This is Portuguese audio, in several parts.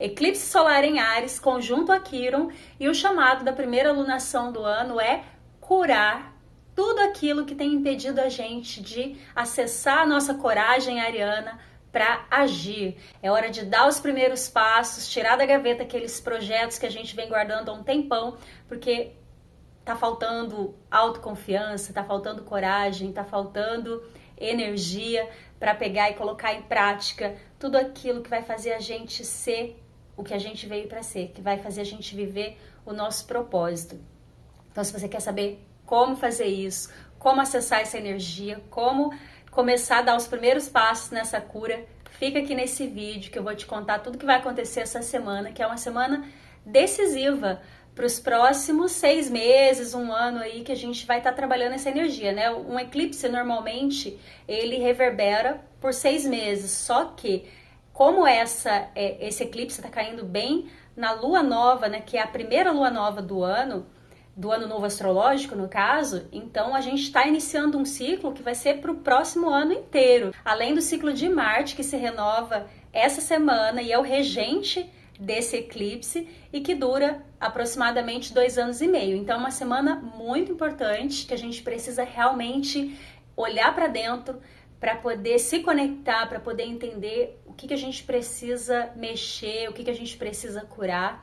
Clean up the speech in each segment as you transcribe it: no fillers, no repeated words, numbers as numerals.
Eclipse solar em Áries, conjunto a Quirón, e o chamado da primeira lunação do ano é curar tudo aquilo que tem impedido a gente de acessar a nossa coragem ariana para agir. É hora de dar os primeiros passos, tirar da gaveta aqueles projetos que a gente vem guardando há um tempão, porque tá faltando autoconfiança, tá faltando coragem, tá faltando energia para pegar e colocar em prática tudo aquilo que vai fazer a gente ser o que a gente veio para ser, que vai fazer a gente viver o nosso propósito. Então, se você quer saber como fazer isso, como acessar essa energia, como começar a dar os primeiros passos nessa cura, fica aqui nesse vídeo que eu vou te contar tudo que vai acontecer essa semana, que é uma semana decisiva para os próximos 6 meses, um ano aí que a gente vai estar trabalhando essa energia, né? Um eclipse normalmente ele reverbera por 6 meses, só que como esse eclipse está caindo bem na lua nova, né, que é a primeira lua nova do ano novo astrológico, no caso, então a gente está iniciando um ciclo que vai ser para o próximo ano inteiro. Além do ciclo de Marte, que se renova essa semana e é o regente desse eclipse e que dura aproximadamente 2 anos e meio. Então é uma semana muito importante que a gente precisa realmente olhar para dentro, para poder se conectar, para poder entender o que a gente precisa mexer, o que a gente precisa curar,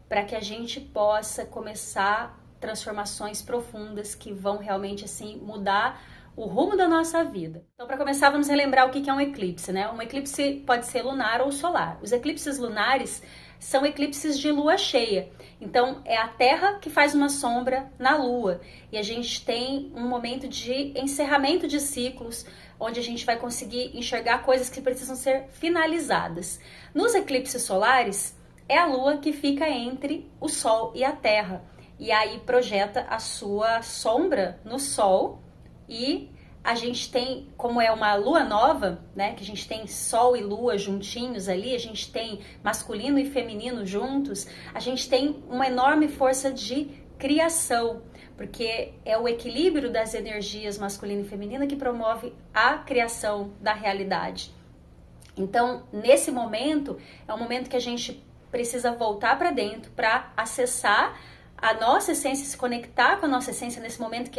para que a gente possa começar transformações profundas que vão realmente assim mudar o rumo da nossa vida. Então, para começar, vamos relembrar o que é um eclipse, né? Um eclipse pode ser lunar ou solar. Os eclipses lunares são eclipses de lua cheia. Então, é a Terra que faz uma sombra na Lua. E a gente tem um momento de encerramento de ciclos, onde a gente vai conseguir enxergar coisas que precisam ser finalizadas. Nos eclipses solares, é a Lua que fica entre o Sol e a Terra. E aí projeta a sua sombra no Sol e a gente tem, como é uma lua nova, né, que a gente tem Sol e Lua juntinhos ali, a gente tem masculino e feminino juntos, a gente tem uma enorme força de criação, porque é o equilíbrio das energias masculina e feminina que promove a criação da realidade. Então, nesse momento, é um momento que a gente precisa voltar para dentro para acessar a nossa essência, se conectar com a nossa essência nesse momento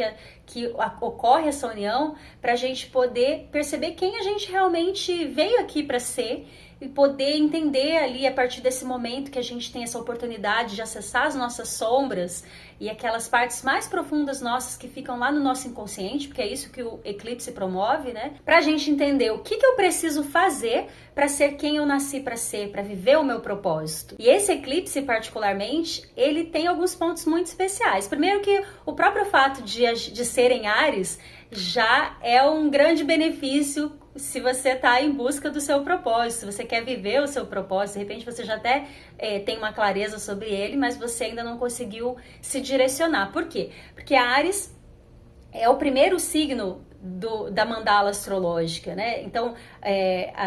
que ocorre essa união, para a gente poder perceber quem a gente realmente veio aqui para ser e poder entender ali a partir desse momento que a gente tem essa oportunidade de acessar as nossas sombras e aquelas partes mais profundas nossas que ficam lá no nosso inconsciente, porque é isso que o eclipse promove, né? Pra gente entender o que eu preciso fazer para ser quem eu nasci para ser, para viver o meu propósito. E esse eclipse, particularmente, ele tem alguns pontos muito especiais. Primeiro que o próprio fato de ser em Áries já é um grande benefício se você está em busca do seu propósito, se você quer viver o seu propósito, de repente você já até tem uma clareza sobre ele, mas você ainda não conseguiu se direcionar. Por quê? Porque Áries é o primeiro signo da mandala astrológica, né? Então,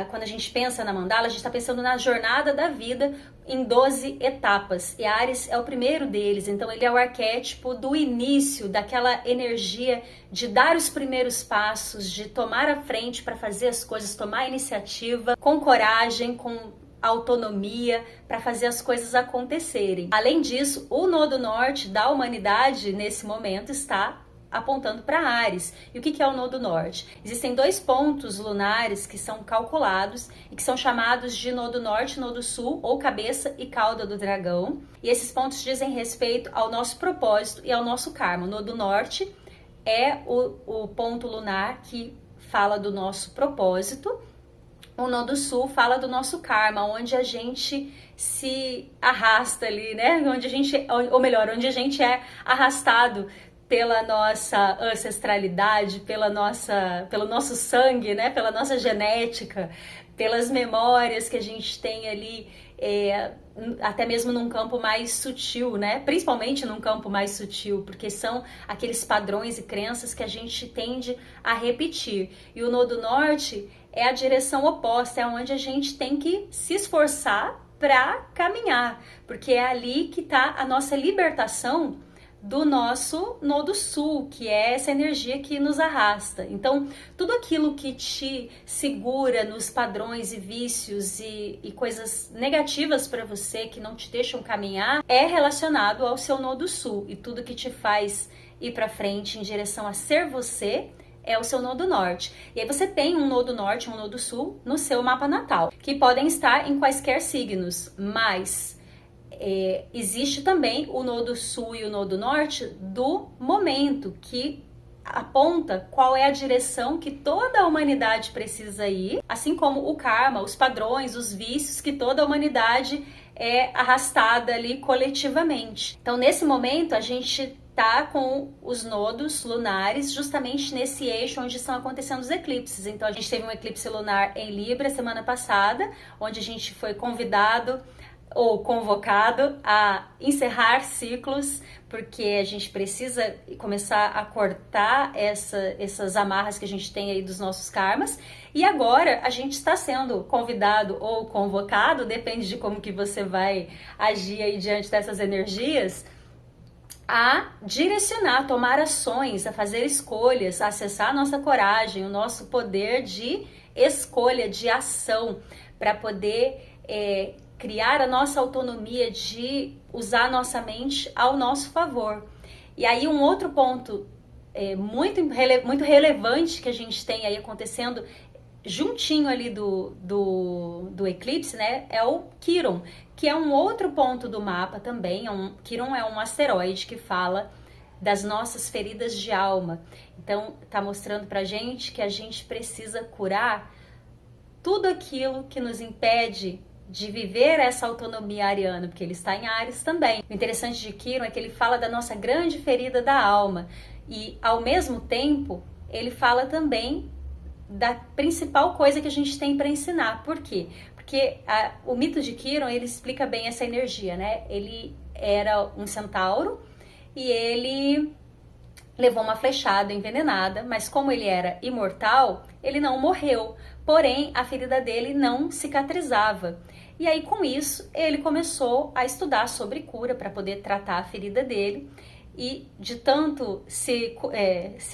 quando a gente pensa na mandala, a gente está pensando na jornada da vida em 12 etapas. E Áries é o primeiro deles, então ele é o arquétipo do início, daquela energia de dar os primeiros passos, de tomar a frente para fazer as coisas, tomar a iniciativa com coragem, com autonomia para fazer as coisas acontecerem. Além disso, o nodo norte da humanidade nesse momento está apontando para Áries. E o que é o nodo norte? Existem 2 pontos lunares que são calculados e que são chamados de nodo norte e nodo sul, ou cabeça e cauda do dragão. E esses pontos dizem respeito ao nosso propósito e ao nosso karma. O nodo norte é o ponto lunar que fala do nosso propósito. O nodo sul fala do nosso karma, onde a gente se arrasta ali, né? Onde a gente é arrastado pela nossa ancestralidade, pelo nosso sangue, né? Pela nossa genética, pelas memórias que a gente tem ali, até mesmo num campo mais sutil, né? Principalmente num campo mais sutil, porque são aqueles padrões e crenças que a gente tende a repetir. E o nodo norte é a direção oposta, é onde a gente tem que se esforçar para caminhar, porque é ali que está a nossa libertação do nosso nodo sul, que é essa energia que nos arrasta. Então, tudo aquilo que te segura nos padrões e vícios e coisas negativas para você, que não te deixam caminhar, é relacionado ao seu nodo sul. E tudo que te faz ir para frente em direção a ser você é o seu nodo norte. E aí você tem um nodo norte e um nodo sul no seu mapa natal, que podem estar em quaisquer signos, mas existe também o nodo sul e o nodo norte do momento, que aponta qual é a direção que toda a humanidade precisa ir, assim como o karma, os padrões, os vícios que toda a humanidade é arrastada ali coletivamente. Então, nesse momento, a gente tá com os nodos lunares justamente nesse eixo onde estão acontecendo os eclipses. Então, a gente teve um eclipse lunar em Libra semana passada, onde a gente foi convidado ou convocado a encerrar ciclos, porque a gente precisa começar a cortar essas amarras que a gente tem aí dos nossos karmas. E agora a gente está sendo convidado ou convocado, depende de como que você vai agir aí diante dessas energias, a direcionar, a tomar ações, a fazer escolhas, a acessar a nossa coragem, o nosso poder de escolha, de ação, para poder criar a nossa autonomia de usar a nossa mente ao nosso favor. E aí um outro ponto muito relevante que a gente tem aí acontecendo juntinho ali do eclipse, né, é o Quiron, que é um outro ponto do mapa também. Quiron é um asteroide que fala das nossas feridas de alma. Então tá mostrando pra gente que a gente precisa curar tudo aquilo que nos impede de viver essa autonomia ariana, porque ele está em Áries também. O interessante de Quiron é que ele fala da nossa grande ferida da alma e, ao mesmo tempo, ele fala também da principal coisa que a gente tem para ensinar. Por quê? Porque o mito de Quiron, ele explica bem essa energia, né? Ele era um centauro e ele levou uma flechada envenenada, mas como ele era imortal, ele não morreu. Porém, a ferida dele não cicatrizava. E aí, com isso, ele começou a estudar sobre cura para poder tratar a ferida dele. E de tanto se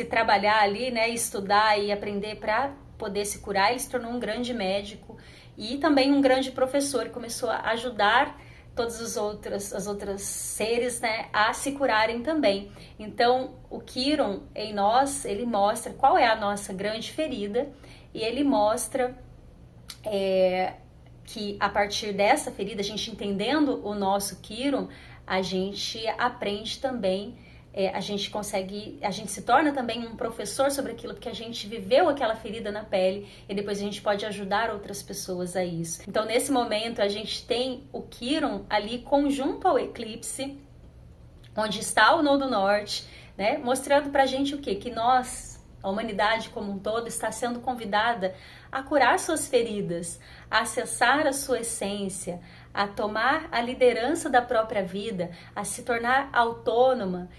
trabalhar ali, né, estudar e aprender para poder se curar, ele se tornou um grande médico e também um grande professor. Começou a ajudar todos os outros seres, né, a se curarem também. Então, o Quiron em nós, ele mostra qual é a nossa grande ferida e ele mostra que a partir dessa ferida, a gente entendendo o nosso Quiron, a gente aprende também, a gente se torna também um professor sobre aquilo, porque a gente viveu aquela ferida na pele e depois a gente pode ajudar outras pessoas a isso. Então, nesse momento, a gente tem o Quiron ali conjunto ao eclipse, onde está o Nodo Norte, né, mostrando pra gente o quê? Que nós, a humanidade como um todo, está sendo convidada a curar suas feridas, a acessar a sua essência, a tomar a liderança da própria vida, a se tornar autônoma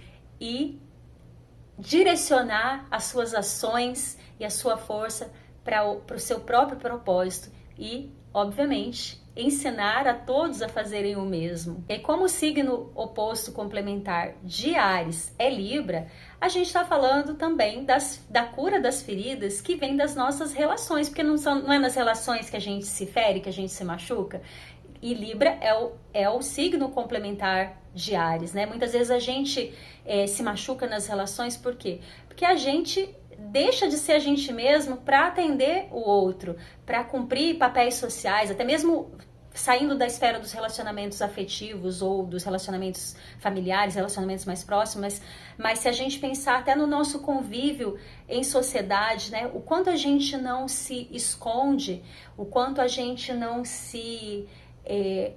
e direcionar as suas ações e a sua força para o seu próprio propósito e, obviamente, ensinar a todos a fazerem o mesmo. E como o signo oposto complementar de Áries é Libra, a gente está falando também da cura das feridas que vem das nossas relações, porque não é nas relações que a gente se fere, que a gente se machuca. E Libra é o signo complementar de Áries, né? Muitas vezes a gente se machuca nas relações, por quê? Porque a gente deixa de ser a gente mesmo para atender o outro, para cumprir papéis sociais, até mesmo saindo da esfera dos relacionamentos afetivos ou dos relacionamentos familiares, relacionamentos mais próximos, mas se a gente pensar até no nosso convívio em sociedade, né, o quanto a gente não se esconde, o quanto a gente não se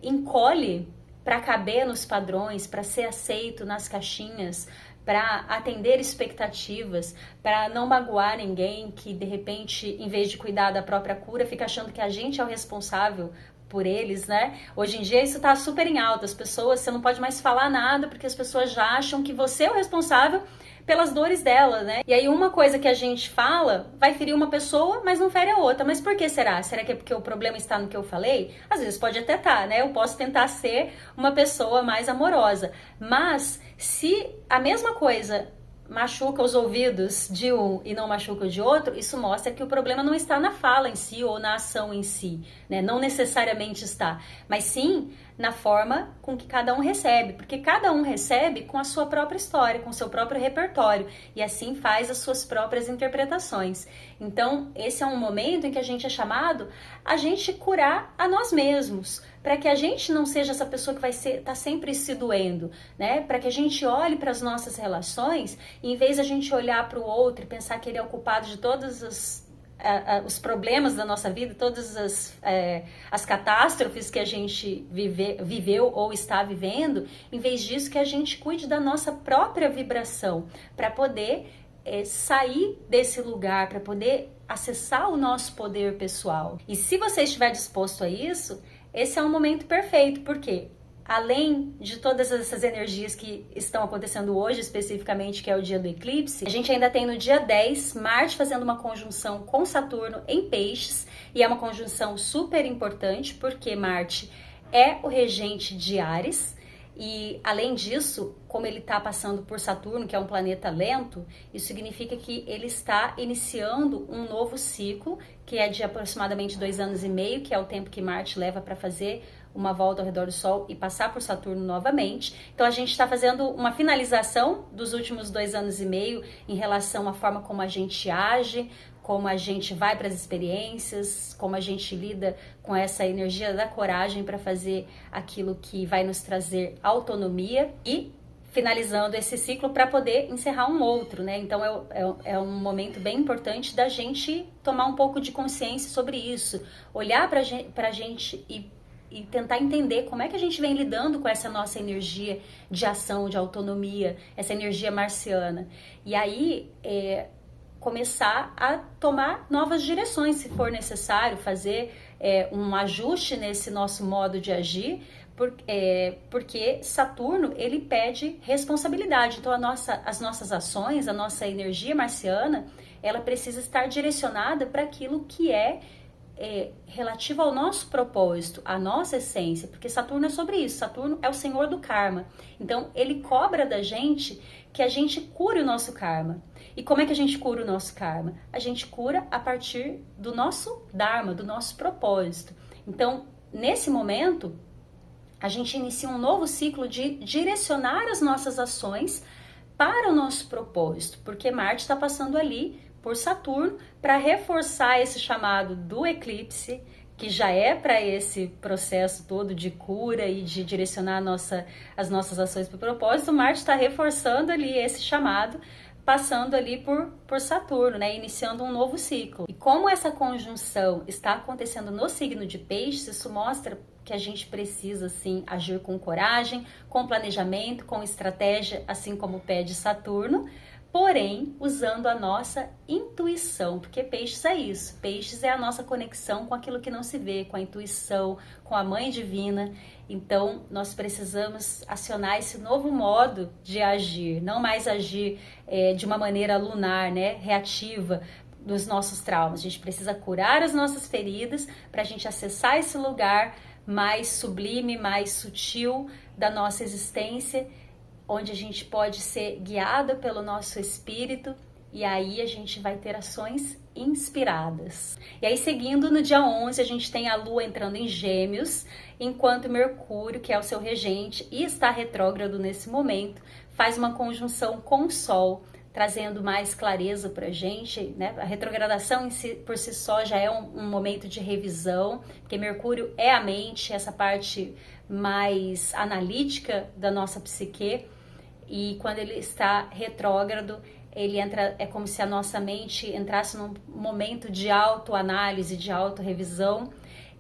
encolhe para caber nos padrões, para ser aceito nas caixinhas, para atender expectativas, para não magoar ninguém que, de repente, em vez de cuidar da própria cura, fica achando que a gente é o responsável por eles, né? Hoje em dia isso tá super em alta, as pessoas, você não pode mais falar nada porque as pessoas já acham que você é o responsável pelas dores dela, né? E aí uma coisa que a gente fala vai ferir uma pessoa, mas não fere a outra. Mas por que será? Será que é porque o problema está no que eu falei? Às vezes pode até estar, né? Eu posso tentar ser uma pessoa mais amorosa, mas se a mesma coisa machuca os ouvidos de um e não machuca o de outro, isso mostra que o problema não está na fala em si ou na ação em si, né? Não necessariamente está, mas sim na forma com que cada um recebe, porque cada um recebe com a sua própria história, com o seu próprio repertório, e assim faz as suas próprias interpretações. Então, esse é um momento em que a gente é chamado a gente curar a nós mesmos, para que a gente não seja essa pessoa que vai estar sempre se doendo, né? Para que a gente olhe para as nossas relações e, em vez de a gente olhar para o outro e pensar que ele é o culpado de todos os problemas da nossa vida, todas as catástrofes que a gente viveu ou está vivendo, em vez disso que a gente cuide da nossa própria vibração, para poder sair desse lugar, para poder acessar o nosso poder pessoal. E se você estiver disposto a isso, esse é um momento perfeito, porque além de todas essas energias que estão acontecendo hoje, especificamente, que é o dia do eclipse, a gente ainda tem no dia 10, Marte fazendo uma conjunção com Saturno em Peixes, e é uma conjunção super importante, porque Marte é o regente de Áries, e além disso, como ele está passando por Saturno, que é um planeta lento, isso significa que ele está iniciando um novo ciclo, que é de aproximadamente 2 anos e meio, que é o tempo que Marte leva para fazer uma volta ao redor do Sol e passar por Saturno novamente. Então a gente está fazendo uma finalização dos últimos 2 anos e meio em relação à forma como a gente age, como a gente vai para as experiências, como a gente lida com essa energia da coragem para fazer aquilo que vai nos trazer autonomia e finalizando esse ciclo para poder encerrar um outro, né? Então é um momento bem importante da gente tomar um pouco de consciência sobre isso, olhar para a gente e tentar entender como é que a gente vem lidando com essa nossa energia de ação, de autonomia, essa energia marciana. E aí começar a tomar novas direções, se for necessário, fazer um ajuste nesse nosso modo de agir, porque Saturno, ele pede responsabilidade. Então as nossas ações, a nossa energia marciana, ela precisa estar direcionada para aquilo que é relativo ao nosso propósito, à nossa essência, porque Saturno é sobre isso. Saturno é o senhor do karma. Então ele cobra da gente que a gente cure o nosso karma. E como é que a gente cura o nosso karma? A gente cura a partir do nosso dharma, do nosso propósito. Então, nesse momento, a gente inicia um novo ciclo de direcionar as nossas ações para o nosso propósito, porque Marte está passando ali por Saturno para reforçar esse chamado do eclipse, que já é para esse processo todo de cura e de direcionar as nossas ações para o propósito. Marte está reforçando ali esse chamado, passando ali por Saturno, né, iniciando um novo ciclo. E como essa conjunção está acontecendo no signo de Peixes, isso mostra que a gente precisa, sim, agir com coragem, com planejamento, com estratégia, assim como pede Saturno, porém, usando a nossa intuição, porque Peixes é isso. Peixes é a nossa conexão com aquilo que não se vê, com a intuição, com a Mãe Divina. Então, nós precisamos acionar esse novo modo de agir, não mais agir de uma maneira lunar, né, reativa dos nossos traumas. A gente precisa curar as nossas feridas para a gente acessar esse lugar mais sublime, mais sutil da nossa existência, onde a gente pode ser guiada pelo nosso espírito, e aí a gente vai ter ações inspiradas. E aí, seguindo, no dia 11, a gente tem a Lua entrando em Gêmeos, enquanto Mercúrio, que é o seu regente e está retrógrado nesse momento, faz uma conjunção com o Sol, trazendo mais clareza para a gente, né? A retrogradação em si, por si só já é um momento de revisão, porque Mercúrio é a mente, essa parte mais analítica da nossa psique, e quando ele está retrógrado, ele entra, é como se a nossa mente entrasse num momento de autoanálise, de autorrevisão,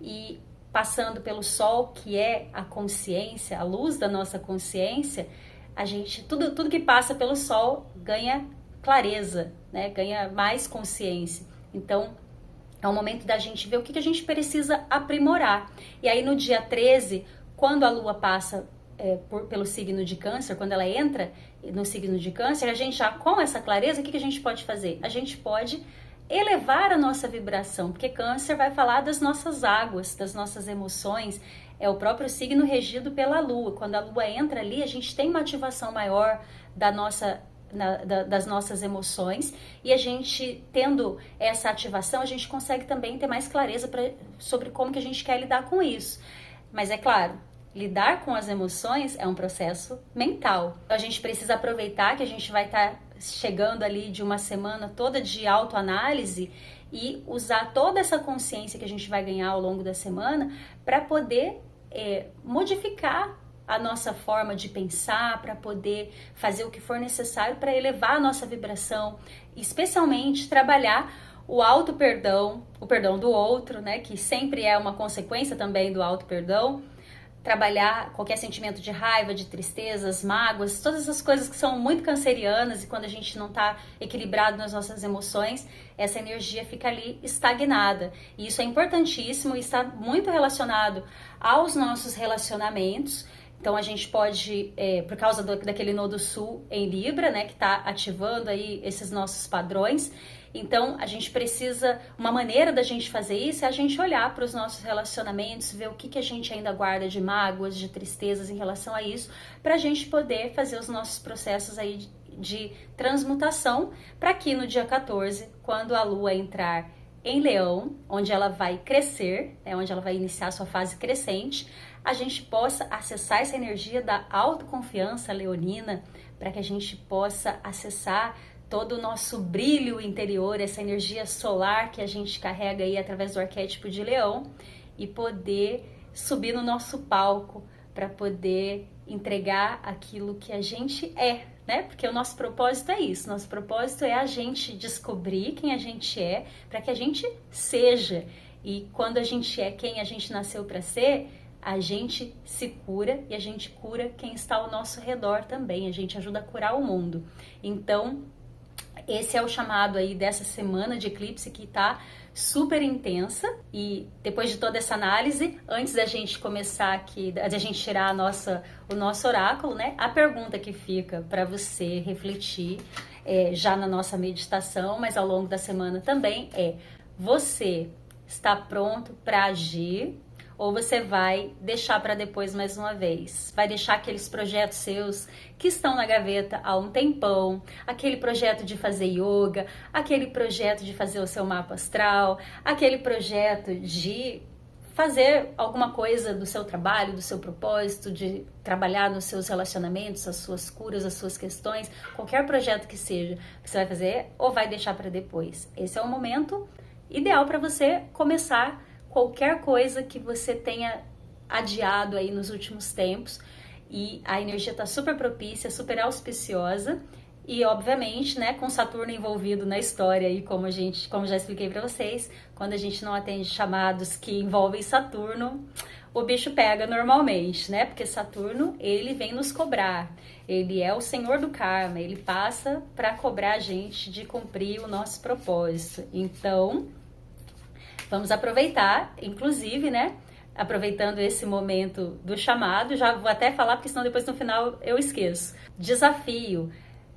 e passando pelo Sol, que é a consciência, a luz da nossa consciência, a gente, tudo que passa pelo Sol ganha clareza, né? Ganha mais consciência. Então, é É um momento da gente ver o que a gente precisa aprimorar. E aí no dia 13, quando a Lua passa pelo signo de Câncer, quando ela entra no signo de Câncer, a gente já com essa clareza, o que a gente pode fazer? A gente pode elevar a nossa vibração, porque Câncer vai falar das nossas águas, das nossas emoções, é o próprio signo regido pela Lua. Quando a Lua entra ali, a gente tem uma ativação maior das nossas emoções, e a gente tendo essa ativação, a gente consegue também ter mais clareza sobre como que a gente quer lidar com isso. Mas é claro, lidar com as emoções é um processo mental. A gente precisa aproveitar que a gente vai estar chegando ali de uma semana toda de autoanálise e usar toda essa consciência que a gente vai ganhar ao longo da semana para poder modificar a nossa forma de pensar, para poder fazer o que for necessário para elevar a nossa vibração, especialmente trabalhar o auto-perdão, o perdão do outro, né, que sempre é uma consequência também do auto-perdão, trabalhar qualquer sentimento de raiva, de tristezas, mágoas, todas essas coisas que são muito cancerianas, e quando a gente não está equilibrado nas nossas emoções, essa energia fica ali estagnada. E isso é importantíssimo e está muito relacionado aos nossos relacionamentos. Então a gente pode, por causa daquele nodo sul em Libra, né, que está ativando aí esses nossos padrões, então a gente precisa, uma maneira da gente fazer isso é a gente olhar para os nossos relacionamentos, ver o que a gente ainda guarda de mágoas, de tristezas em relação a isso, para a gente poder fazer os nossos processos aí de transmutação, para que no dia 14, quando a Lua entrar em Leão, onde ela vai crescer, onde ela vai iniciar a sua fase crescente, a gente possa acessar essa energia da autoconfiança leonina, para que a gente possa acessar todo o nosso brilho interior, essa energia solar que a gente carrega aí através do arquétipo de Leão, e poder subir no nosso palco para poder entregar aquilo que a gente né? Porque o nosso propósito é isso, nosso propósito é a gente descobrir quem a gente é, para que a gente seja. E quando a gente é quem a gente nasceu para ser, a gente se cura, e a gente cura quem está ao nosso redor também, a gente ajuda a curar o mundo. Então, esse é o chamado aí dessa semana de eclipse, que tá super intensa. E depois de toda essa análise, antes da gente começar aqui, da gente tirar o nosso oráculo, né? A pergunta que fica para você refletir já na nossa meditação, mas ao longo da semana também você está pronto para agir? Ou você vai deixar para depois mais uma vez? Vai deixar aqueles projetos seus que estão na gaveta há um tempão, aquele projeto de fazer yoga, aquele projeto de fazer o seu mapa astral, aquele projeto de fazer alguma coisa do seu trabalho, do seu propósito, de trabalhar nos seus relacionamentos, as suas curas, as suas questões, qualquer projeto que seja, você vai fazer ou vai deixar para depois? Esse é o momento ideal para você começar qualquer coisa que você tenha adiado aí nos últimos tempos, e a energia está super propícia, super auspiciosa, e obviamente, né, com Saturno envolvido na história aí, como já expliquei para vocês, quando a gente não atende chamados que envolvem Saturno, o bicho pega normalmente, né? Porque Saturno, ele vem nos cobrar, ele é o senhor do karma, ele passa para cobrar a gente de cumprir o nosso propósito. Então, vamos aproveitar, inclusive, né? Aproveitando esse momento do chamado, já vou até falar, porque senão depois no final eu esqueço. Desafio.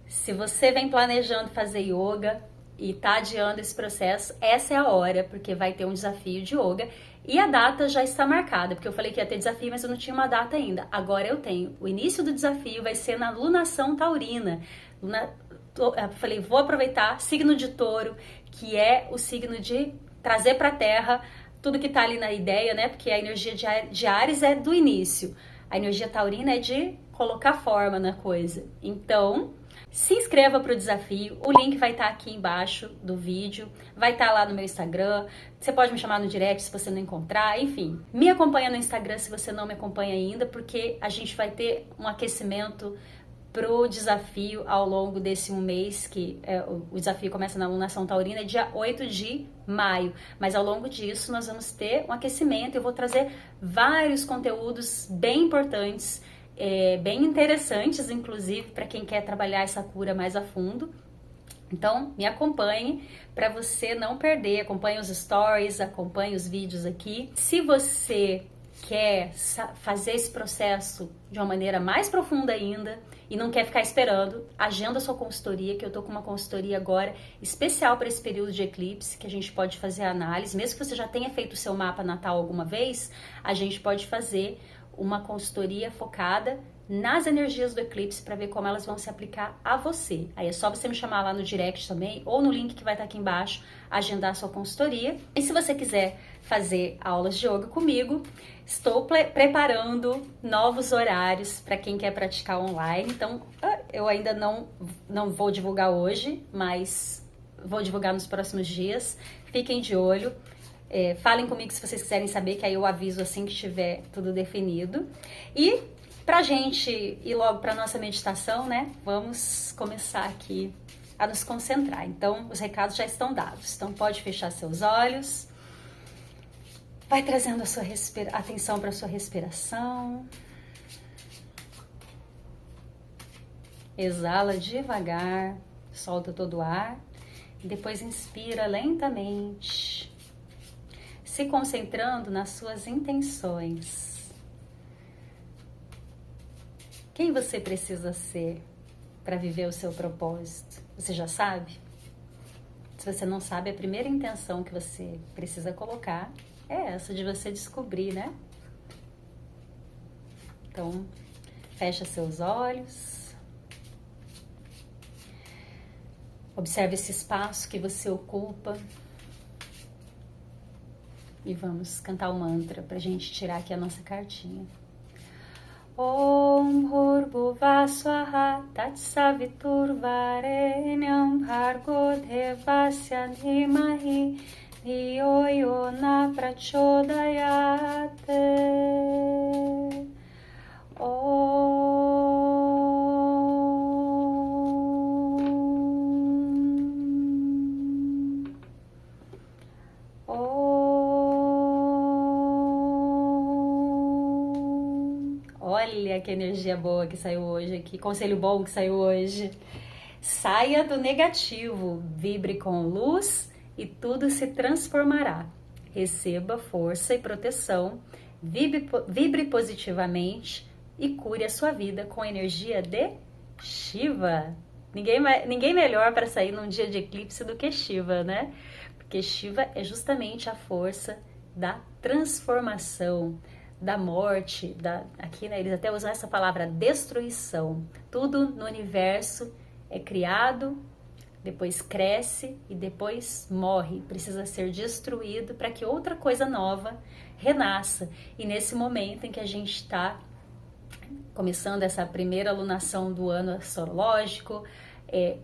Se você vem planejando fazer yoga e tá adiando esse processo, essa é a hora, porque vai ter um desafio de yoga e a data já está marcada, porque eu falei que ia ter desafio, mas eu não tinha uma data ainda. Agora eu tenho. O início do desafio vai ser na lunação taurina. Eu falei, vou aproveitar, signo de touro, que é o signo de trazer para a Terra tudo que tá ali na ideia, né? Porque a energia de Áries é do início, a energia taurina é de colocar forma na coisa. Então, se inscreva para o desafio, o link vai estar aqui embaixo do vídeo, vai estar lá no meu Instagram, você pode me chamar no direct se você não encontrar, enfim. Me acompanha no Instagram se você não me acompanha ainda, porque a gente vai ter um aquecimento pro desafio ao longo desse um mês, que o desafio começa na lunação taurina, dia 8 de maio, mas ao longo disso nós vamos ter um aquecimento. Eu vou trazer vários conteúdos bem importantes, bem interessantes, inclusive para quem quer trabalhar essa cura mais a fundo. Então, me acompanhe para você não perder. Acompanhe os stories, acompanhe os vídeos aqui. Se você quer fazer esse processo de uma maneira mais profunda ainda e não quer ficar esperando, agenda sua consultoria, que eu tô com uma consultoria agora especial para esse período de eclipse, que a gente pode fazer a análise. Mesmo que você já tenha feito o seu mapa natal alguma vez, a gente pode fazer uma consultoria focada nas energias do eclipse para ver como elas vão se aplicar a você. Aí é só você me chamar lá no direct também ou no link que vai estar aqui embaixo, agendar a sua consultoria. E se você quiser fazer aulas de yoga comigo, estou preparando novos horários para quem quer praticar online. Então, eu ainda não vou divulgar hoje, mas vou divulgar nos próximos dias. Fiquem de olho. Falem comigo se vocês quiserem saber, que aí eu aviso assim que estiver tudo definido. E pra gente ir logo pra nossa meditação, né? Vamos começar aqui a nos concentrar. Então, os recados já estão dados. Então, pode fechar seus olhos. Vai trazendo a sua atenção para a sua respiração. Exala devagar, solta todo o ar. E depois inspira lentamente, se concentrando nas suas intenções. Quem você precisa ser para viver o seu propósito? Você já sabe? Se você não sabe, a primeira intenção que você precisa colocar é essa, de você descobrir, né? Então, fecha seus olhos. Observe esse espaço que você ocupa. E vamos cantar o mantra para a gente tirar aqui a nossa cartinha. Om Bhurrbhuva Swaha Tatsaviturvarenyam Bhargo Devasya Dhimahi Dhiyo Yo Na Prachodayate. Olha que energia boa que saiu hoje aqui, conselho bom que saiu hoje. Saia do negativo, vibre com luz e tudo se transformará. Receba força e proteção, vibre positivamente e cure a sua vida com a energia de Shiva. Ninguém melhor para sair num dia de eclipse do que Shiva, né? Porque Shiva é justamente a força da transformação, da morte, aqui, né, eles até usam essa palavra destruição. Tudo no universo é criado, depois cresce e depois morre. Precisa ser destruído para que outra coisa nova renasça. E nesse momento em que a gente está começando essa primeira lunação do ano astrológico,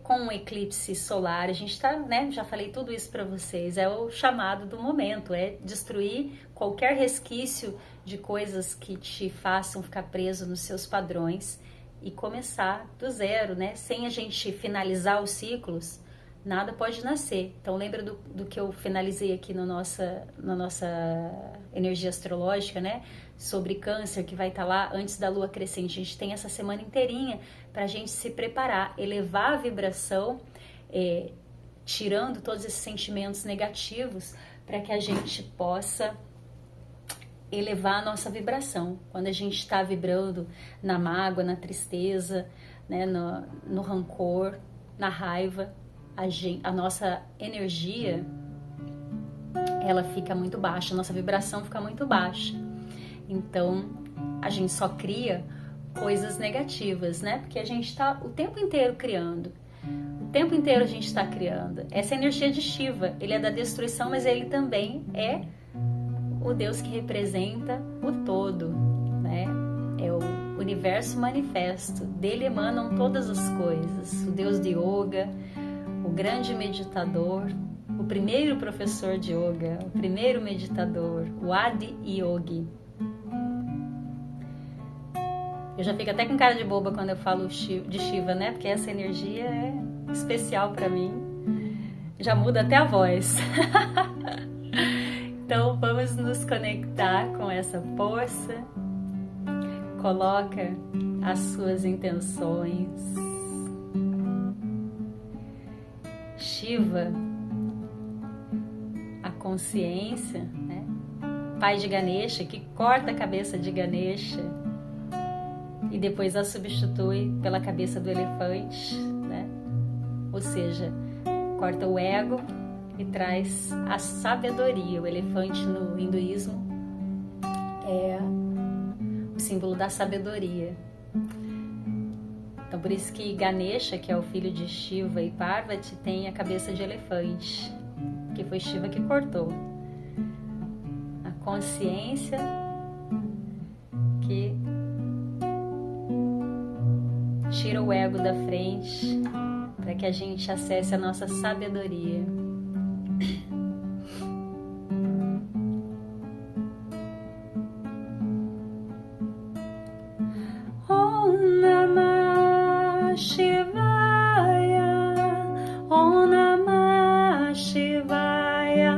com um eclipse solar, a gente está, né, já falei tudo isso para vocês, é o chamado do momento, é destruir qualquer resquício de coisas que te façam ficar preso nos seus padrões e começar do zero, né? Sem a gente finalizar os ciclos, nada pode nascer. Então lembra do que eu finalizei aqui na nossa energia astrológica, né? Sobre câncer, que vai estar lá antes da lua crescente. A gente tem essa semana inteirinha para a gente se preparar, elevar a vibração, tirando todos esses sentimentos negativos, para que a gente possa elevar a nossa vibração. Quando a gente está vibrando na mágoa, na tristeza, né, no rancor, na raiva, a nossa energia, ela fica muito baixa, a nossa vibração fica muito baixa. Então, a gente só cria coisas negativas, né? Porque a gente está o tempo inteiro criando. O tempo inteiro a gente está criando. Essa energia de Shiva, ele é da destruição, mas ele também é o Deus que representa o todo, né? É o universo manifesto. Dele emanam todas as coisas. O Deus de Yoga, o grande meditador, o primeiro professor de Yoga, o primeiro meditador, o Adi Yogi. Eu já fico até com cara de boba quando eu falo de Shiva, né? Porque essa energia é especial para mim. Já muda até a voz. Então vamos nos conectar com essa força. Coloca as suas intenções. Shiva, a consciência, né? Pai de Ganesha, que corta a cabeça de Ganesha e depois a substitui pela cabeça do elefante, né? Ou seja, corta o ego e traz a sabedoria. O elefante no hinduísmo é o símbolo da sabedoria. Então por isso que Ganesha, que é o filho de Shiva e Parvati, tem a cabeça de elefante, que foi Shiva que cortou. A consciência que tira o ego da frente para que a gente acesse a nossa sabedoria. Om Namah Shivaya, Om Namah Shivaya,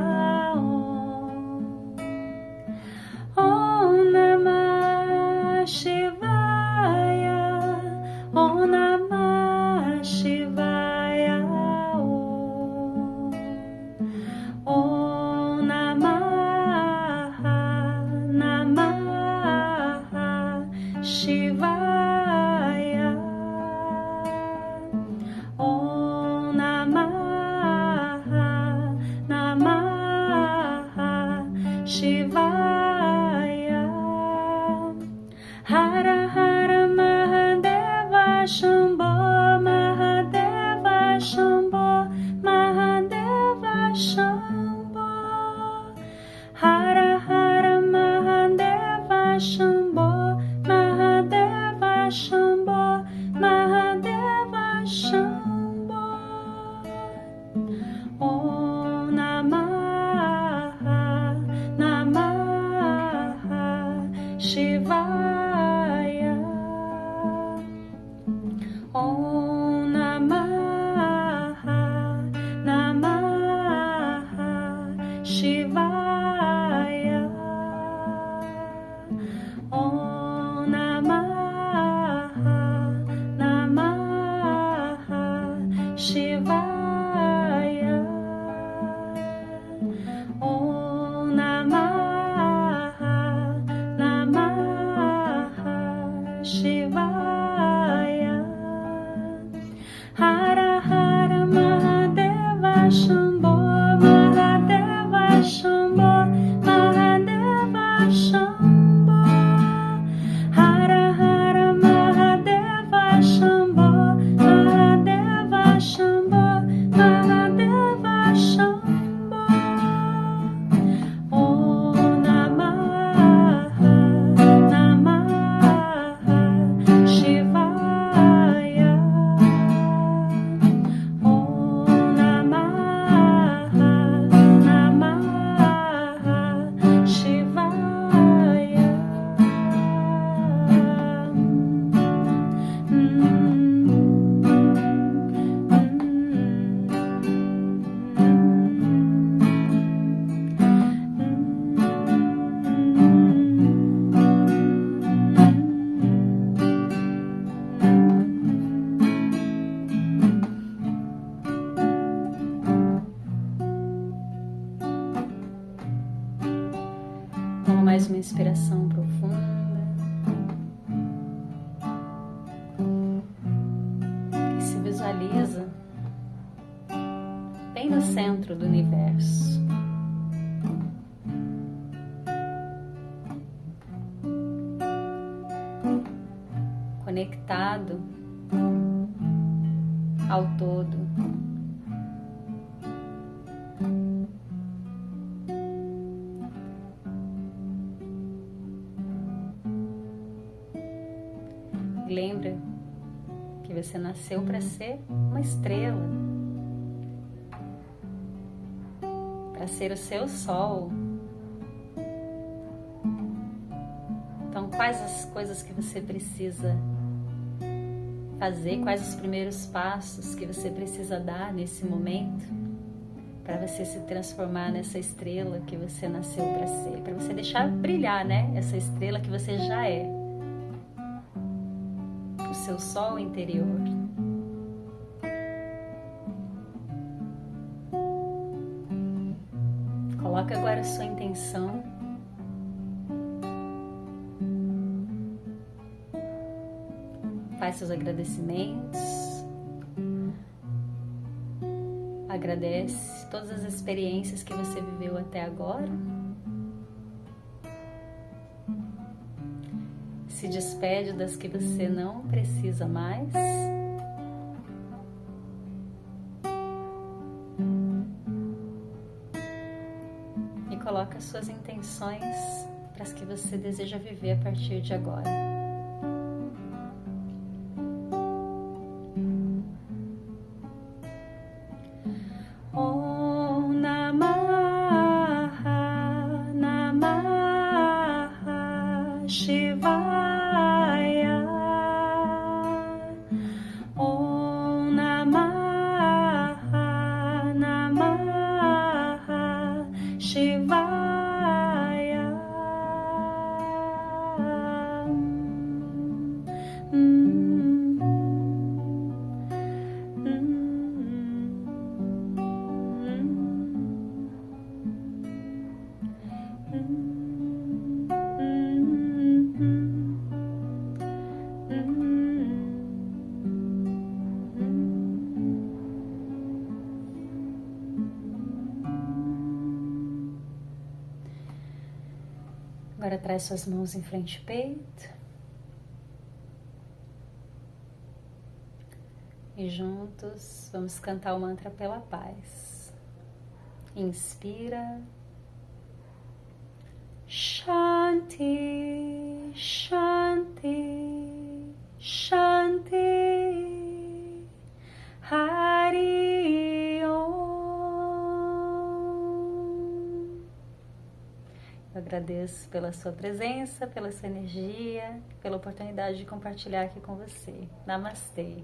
Om Namah Shivaya, Om Namah Shivaya, Om Namah Shivaya, Om Namah Shivaya, Hara Hara Mahadeva Shambho, Mahadeva Shambho, Mahadeva Shambho, Hara Hara Mahadeva Shambho, Mahadeva Shambho, Mahadeva Shambho, Om Namah Shivaya, Om Namah Shivaya, Om Namah Shivaya, Om Namah Shivaya, Hara Hara Mahadeva Shambho, Mahadeva Shambho, Mahadeva Shambho, Hara Hara Mahadeva Shambho, Mahadeva Shambho, Mahadeva Shambho, Om Namah Shivaya, Om Namah Shivaya. Toma mais uma inspiração profunda e se visualiza bem no centro do universo. Conectado ao todo. Lembra que você nasceu para ser uma estrela, para ser o seu sol. Então, quais as coisas que você precisa fazer, quais os primeiros passos que você precisa dar nesse momento para você se transformar nessa estrela que você nasceu para ser, para você deixar brilhar, né? Essa estrela que você já é, o seu sol interior. Coloque agora a sua intenção. Faz seus agradecimentos. Agradece todas as experiências que você viveu até agora. Se despede das que você não precisa mais. E coloca as suas intenções para as que você deseja viver a partir de agora. Om Namah Namah Shivaya. Om Namah Namah Shivaya. Agora traz suas mãos em frente ao peito. E juntos vamos cantar o mantra pela paz. Inspira. Shanti, Shanti, Shanti. Hari Om. Eu agradeço pela sua presença, pela sua energia, pela oportunidade de compartilhar aqui com você. Namastê.